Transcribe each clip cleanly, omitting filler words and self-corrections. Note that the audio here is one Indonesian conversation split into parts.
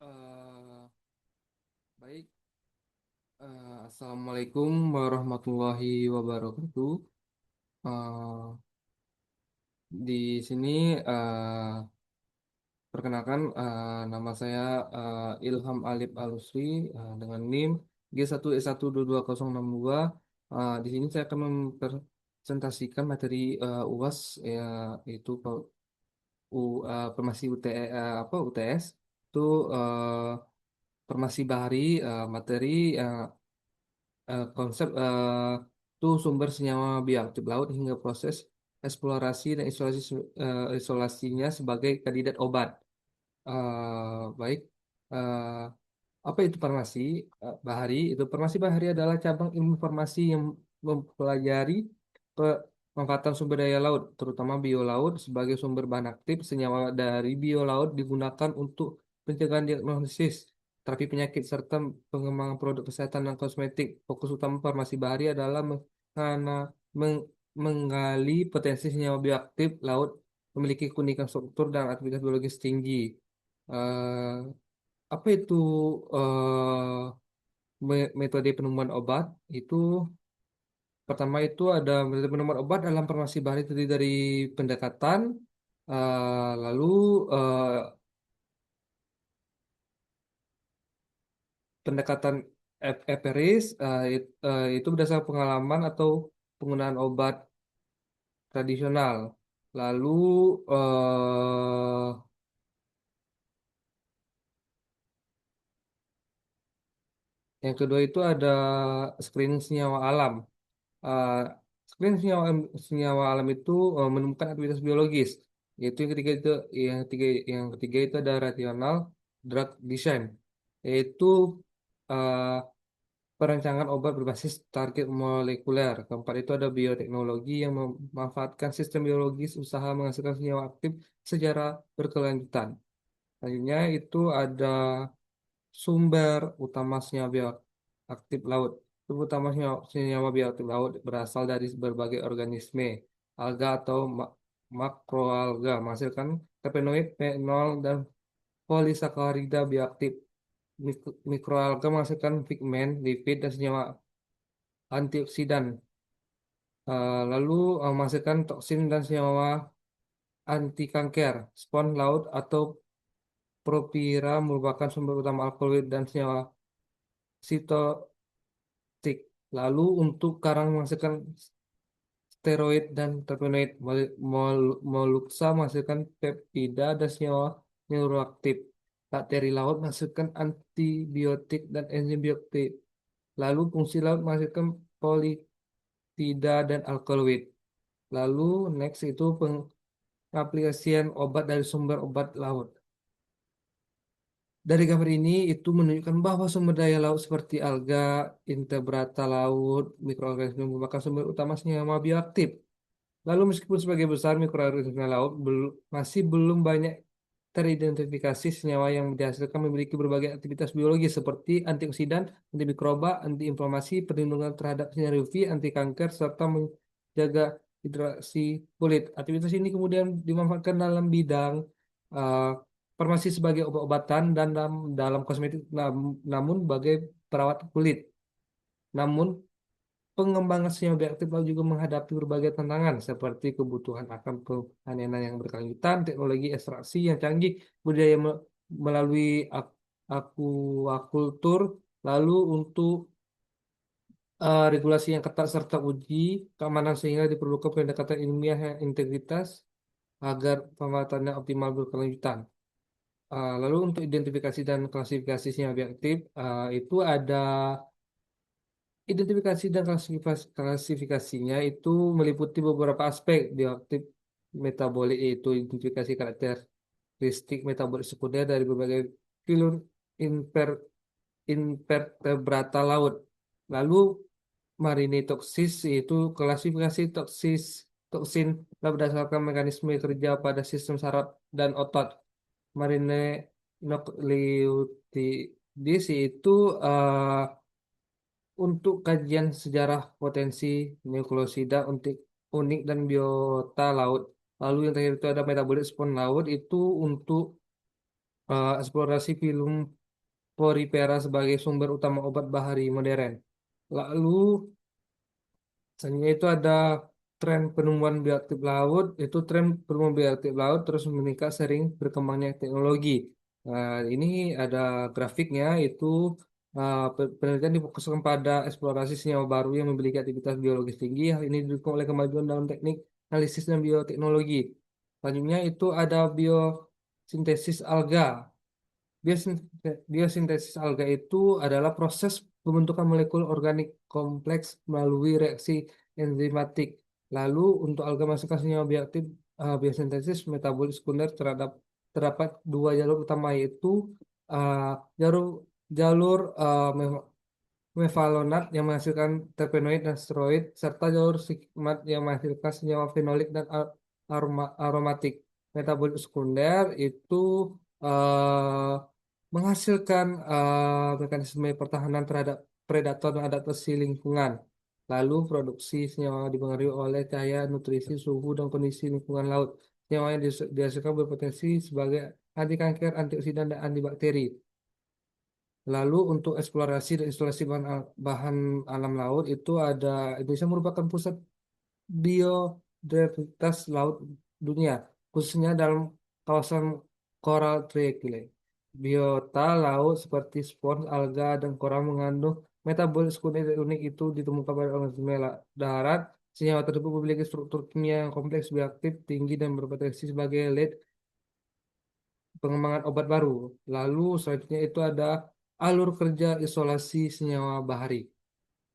Eh, baik, Assalamualaikum warahmatullahi wabarakatuh. Eh, di sini perkenalkan, nama saya Ilham Alip Alusri, dengan NIM G1S1220062. Di sini saya akan mempresentasikan materi UAS, ya, yaitu Farmasi UTS itu, eh, Farmasi Bahari, materi, konsep, itu sumber senyawa bioaktif laut hingga proses eksplorasi dan isolasinya sebagai kandidat obat. Baik, eh, apa itu farmasi bahari? Itu farmasi bahari adalah cabang ilmu farmasi yang mempelajari pemanfaatan sumber daya laut, terutama biolaut sebagai sumber bahan aktif. Senyawa dari biolaut digunakan untuk pencegahan diagnosis terapi penyakit serta pengembangan produk kesehatan dan kosmetik. Fokus utama farmasi bahari adalah meng- menggali potensi senyawa bioaktif laut memiliki keunikan struktur dan aktivitas biologis tinggi. Eh, apa itu metode penemuan obat? Itu pertama itu ada metode penemuan obat dalam farmasi bahari terdiri dari pendekatan, lalu eh, pendekatan empiris, itu berdasarkan pengalaman atau penggunaan obat tradisional. Lalu yang kedua itu ada screening senyawa alam. uh, Screen senyawa alam itu menemukan aktivitas biologis. Yaitu yang ketiga itu ada rational drug design, yaitu uh, perancangan obat berbasis target molekuler. Keempat itu ada bioteknologi yang memanfaatkan sistem biologis usaha menghasilkan senyawa aktif secara berkelanjutan. Selanjutnya itu ada sumber utama senyawa bioaktif laut. Sumber utama senyawa bioaktif laut berasal dari berbagai organisme, alga atau makroalga, menghasilkan terpenoid, fenol, dan polisakarida bioaktif. Mikroalga menghasilkan pigmen, lipid, dan senyawa antioksidan. Lalu menghasilkan toksin dan senyawa anti kanker. Spons laut atau propira merupakan sumber utama alkaloid dan senyawa stick. Lalu untuk karang menghasilkan steroid dan terpenoid. Moluksa menghasilkan peptida dan senyawa neuroaktif. Bakteri laut menghasilkan antibiotik dan enzim bioaktif. Lalu fungsi laut menghasilkan polipeptida dan alkaloid. Lalu next itu pengaplikasian obat dari sumber obat laut. Dari gambar ini itu menunjukkan bahwa sumber daya laut seperti alga, invertebrata laut, mikroorganisme merupakan sumber utama senyawa bioaktif. Lalu meskipun sebagai besar mikroorganisme laut masih belum banyak teridentifikasi, senyawa yang dihasilkan memiliki berbagai aktivitas biologis seperti antioksidan, antimikroba, antiinflamasi, perlindungan terhadap sinar UV, anti kanker, serta menjaga hidrasi kulit. Aktivitas ini kemudian dimanfaatkan dalam bidang uh, farmasi sebagai obat-obatan dan dalam kosmetik, namun sebagai perawat kulit. Namun pengembangan senyawa bioaktif laut juga menghadapi berbagai tantangan seperti kebutuhan akan panenan yang berkelanjutan, teknologi ekstraksi yang canggih, budaya melalui akuakultur, lalu untuk regulasi yang ketat serta uji keamanan sehingga diperlukan pendekatan ilmiah yang integritas agar pematannya optimal berkelanjutan. Lalu untuk identifikasi dan klasifikasi senyawa bioaktif, itu ada identifikasi dan klasifikasinya itu meliputi beberapa aspek bioaktif metabolik, yaitu identifikasi karakteristik metabolik sekunder dari berbagai filum inver, invertebrata laut. Lalu marine toksis, yaitu klasifikasi toksin berdasarkan mekanisme kerja pada sistem saraf dan otot. Marine nucleotidis itu untuk kajian sejarah potensi nukleosida untuk unik dan biota laut. Lalu yang terakhir itu ada metabolit spon laut itu untuk eksplorasi film porifera sebagai sumber utama obat bahari modern. Lalu selanjutnya itu ada tren penemuan bioaktif laut, itu tren penemuan bioaktif laut terus meningkat sering berkembangnya teknologi. Ini ada grafiknya, itu penelitian difokuskan pada eksplorasi senyawa baru yang memiliki aktivitas biologis tinggi. Hal ini didukung oleh kemajuan dalam teknik analisis dan bioteknologi. Selanjutnya itu ada biosintesis alga. Biosintesis alga itu adalah proses pembentukan molekul organik kompleks melalui reaksi enzimatik. Lalu untuk alga masukkan senyawa bioaktif, biosintesis metabolit sekunder terdapat dua jalur utama, yaitu uh, jalur jalur mevalonat yang menghasilkan terpenoid dan steroid, serta jalur sigmat yang menghasilkan senyawa fenolik dan aromatik. Metabolit sekunder itu eh, menghasilkan mekanisme pertahanan terhadap predator dan adaptasi lingkungan. Lalu produksi senyawa dipengaruhi oleh cahaya, nutrisi, suhu, dan kondisi lingkungan laut. Senyawa yang dihasilkan berpotensi sebagai anti kanker, antioksidan, dan antibakteri. Lalu untuk eksplorasi dan instalasi bahan alam laut itu ada, Indonesia merupakan pusat biodiversitas laut dunia, khususnya dalam kawasan Coral Triangle. Biota laut seperti spons, alga, dan koral mengandung metabolit sekunder unik itu ditemukan pada organisme darat. Senyawa tersebut memiliki struktur kimia yang kompleks, bioaktif, tinggi, dan berpotensi sebagai lead pengembangan obat baru. Lalu selanjutnya itu ada alur kerja isolasi senyawa bahari.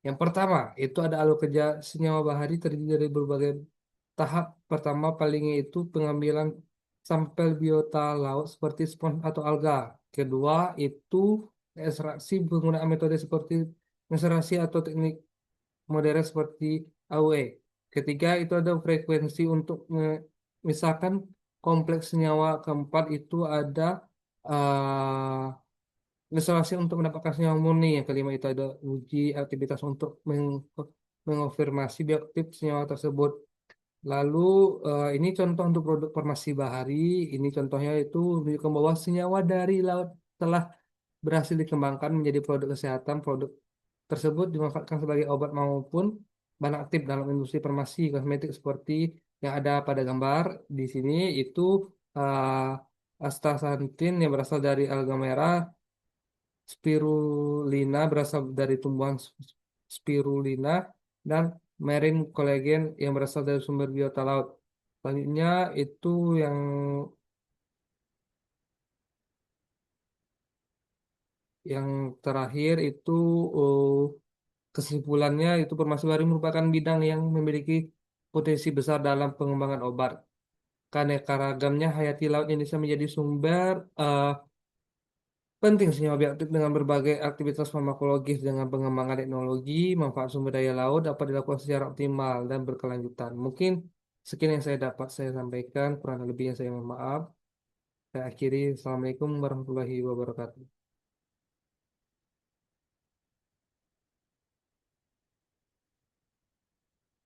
Yang pertama, itu ada alur kerja senyawa bahari terdiri dari berbagai tahap. Pertama, palingnya itu pengambilan sampel biota laut seperti spons atau alga. Kedua, itu ekstraksi penggunaan metode seperti meserasi atau teknik modern seperti AOE. Ketiga, itu ada frekuensi untuk misalkan kompleks senyawa. Keempat, itu ada isolasi untuk mendapatkan senyawa murni. Yang kelima itu ada uji aktivitas untuk mengonfirmasi bioaktif senyawa tersebut. Lalu ini contoh untuk produk farmasi bahari. Ini contohnya itu menunjukkan bahwa senyawa dari laut telah berhasil dikembangkan menjadi produk kesehatan. Produk tersebut dimanfaatkan sebagai obat maupun bahan aktif dalam industri farmasi kosmetik seperti yang ada pada gambar di sini, itu astaxanthin yang berasal dari alga merah, spirulina berasal dari tumbuhan spirulina, dan marine collagen yang berasal dari sumber biota laut. Selanjutnya itu yang yang terakhir itu uh, kesimpulannya itu farmasi baru merupakan bidang yang memiliki potensi besar dalam pengembangan obat. Keanekaragamannya hayati laut Indonesia menjadi sumber penting senyawa bioaktif dengan berbagai aktivitas farmakologis. Dengan pengembangan teknologi, manfaat sumber daya laut dapat dilakukan secara optimal dan berkelanjutan. Mungkin sekian yang saya dapat saya sampaikan, kurang lebihnya saya mohon maaf. Saya akhiri. Assalamualaikum warahmatullahi wabarakatuh.